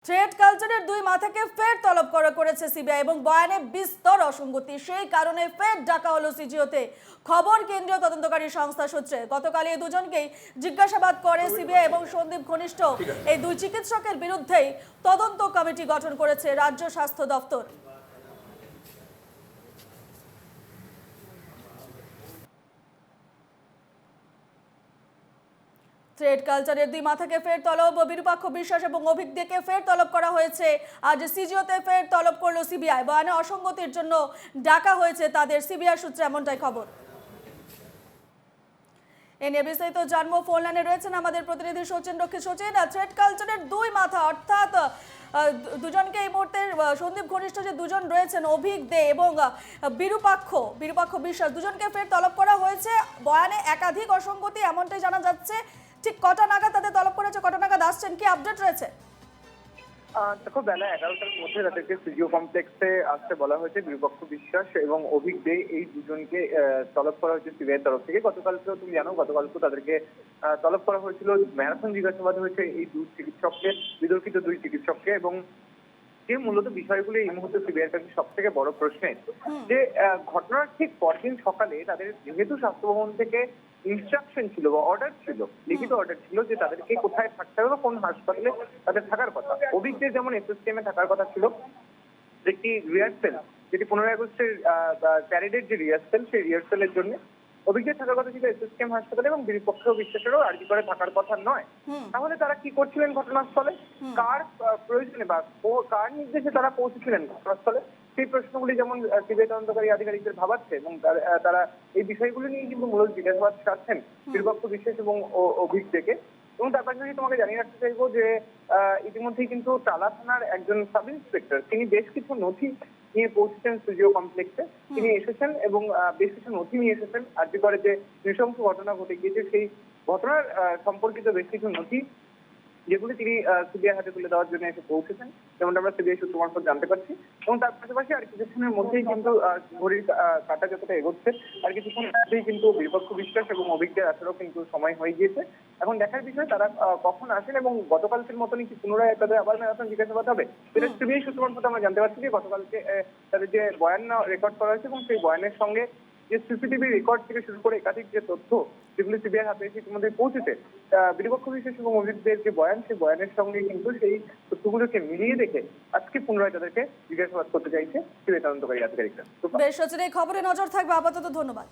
Trade কালচারের দুই মাথাকে ফের তলব করেছে সিবিআই এবং বয়ানে বিস্তর অসঙ্গতি, সেই কারণে ফের ডাকা হলো সিজিওতে। খবর কেন্দ্রীয় তদন্তকারী সংস্থা সূত্রে। গতকাল এই দুজনকেই জিজ্ঞাসাবাদ করে সিবিআই এবং সন্দীপ ঘনিষ্ঠ এই দুই চিকিৎসকের বিরুদ্ধেই তদন্ত কমিটি গঠন করেছে রাজ্য স্বাস্থ্য দপ্তর। ট্রেড কালচারের দুই মাথাকে ফের তলব, বিরূপাক্ষ বিশ্বাস এবং অভিক দেকে ফের তলব করা হয়েছে। আজ সিজিওতে ফের তলব করলো সিবিআই। বয়ানে অসঙ্গতির জন্য ডাকা হয়েছে তাদের, সিবিআই সূত্রে এমনটাই খবর। এ নিয়ে বিস্তারিত জানবো, ফোন লাইনে রয়েছেন আমাদের প্রতিনিধি সচিন রক্ষী। সচিন, ট্রেড কালচারের দুই মাথা অর্থাৎ দুজনকে এই মুহূর্তে সন্দীপ ঘনিষ্ঠ যে দুজন রয়েছেন অভিক দে এবং বিরূপাক্ষ বিশ্বাস, দুজনকে ফের তলব করা হয়েছে। বয়ানে একাধিক অসঙ্গতি এমনটাই জানা যাচ্ছে। ঠিক কটা নাগাদ তাদের তলব করেছে, কটা নাগাদ আসছেন, কি আপডেট রয়েছে? দেখো, বেলা 11টার মধ্যে তাদেরকে সিজিও কমপ্লেক্সে আসতে বলা হয়েছে। বিরূপাক্ষ বিশ্বাস এবং অভিক দে এই দুজনকে তলব করা হয়েছে সিবিআই তরফ থেকে। গতকালকেও তুমি জানো, গতকালকেও তাদেরকে তলব করা হয়েছিল। ম্যারাথন জিজ্ঞাসাবাদ হয়েছে এই বিতর্কিত দুই চিকিৎসককে। এবং যে মূলত বিষয়গুলো এই মুহূর্তে সিবিআইয়ের কাছে সব থেকে বড় প্রশ্নে, যে ঘটনার ঠিক পরদিন সকালে তাদের যেহেতু স্বাস্থ্য ভবন থেকে ইনস্ট্রাকশন ছিল বা অর্ডার ছিল, লিখিত অর্ডার ছিল যে তাদেরকে কোথায় থাকতে হবে, কোন হাসপাতালে তাদের থাকার কথা। অভিজ্ঞদের যেমন এসএসকেএমে থাকার কথা ছিল, একটি রিহার্সেল, যেটি 15 আগস্টের প্যারেডের যে রিহার্সেল, সেই রিহার্সেলের জন্য অভিজ্ঞদের থাকার কথা ছিল এসএসকেএম হাসপাতালে, এবং বিরূপাক্ষ বিশ্বাসেরও আরজি করে থাকার কথা নয়। তাহলে তারা কি করছিলেন ঘটনাস্থলে, কার প্রয়োজনে বা কার নির্দেশে তারা পৌঁছেছিলেন ঘটনাস্থলে, সেই প্রশ্নগুলি যেমন সিবিআই তদন্তকারী আধিকারিকদের ভাবাচ্ছে। এবং তারা এই বিষয়গুলি নিয়ে কিন্তু মূলত জিজ্ঞাসাবাদ চাচ্ছেন বিরূপাক্ষ বিশ্বাস এবং অভিজ্ঞকে। এবং তার পাশাপাশি তোমাকে জানিয়ে রাখতে চাইবো যে ইতিমধ্যেই কিন্তু টালা থানার একজন সাব ইন্সপেক্টর, তিনি বেশ কিছু নথি নিয়ে পৌঁছেছেন সিজিও কমপ্লেক্সে। তিনি এসেছেন এবং বেশ কিছু নথি নিয়ে এসেছেন। আরজি করে যে নৃশংস ঘটনা ঘটে গিয়েছে সেই ঘটনার সম্পর্কিত বেশ কিছু নথি, যেগুলি তিনি সিবিআই হাতে তুলে দেওয়ার জন্য এসে পৌঁছেছেন, যেমনটা আমরা সিবিআই সূত্র মারফত জানতে পারছি। এবং তার পাশাপাশি আর কিছুক্ষণের মধ্যেই কিন্তু ঘড়ির কাঁটা যতটা এগোচ্ছে, আর কিছুক্ষণের মধ্যেই কিন্তু বিরূপাক্ষ বিশ্বাস এবং অভিজ্ঞদের আসারও কিন্তু সময় হয়ে গিয়েছে। এখন দেখার বিষয় তারা কখন আসেন এবং গতকালকের মতনই কি পুনরায় তাদের আবার ম্যারাথন জিজ্ঞাসাবাদ হবে। সেটা সিবিআই সূত্র মারফত আমরা জানতে পারছি যে গতকালকে তাদের যে বয়ান রেকর্ড করা হয়েছে এবং সেই বয়ানের সঙ্গে যে সিসিটিভি রেকর্ড থেকে শুরু করে একাধিক যে তথ্য যেগুলি সিবিআই হাতে এসে ইতিমধ্যে পৌঁছেছে, বিরূপাক্ষ বিশ্বাস এবং অভিজ্ঞদের যে বয়ান, সেই বয়ানের সঙ্গে কিন্তু সেই তথ্যগুলোকে মিলিয়ে দেখে আজকে পুনরায় তাদেরকে জিজ্ঞাসাবাদ করতে চাইছে সিবিআই তদন্তকারী আধিকারিকরা। বেশ সচিন, এই খবরে নজর থাকবে। আপাতত ধন্যবাদ।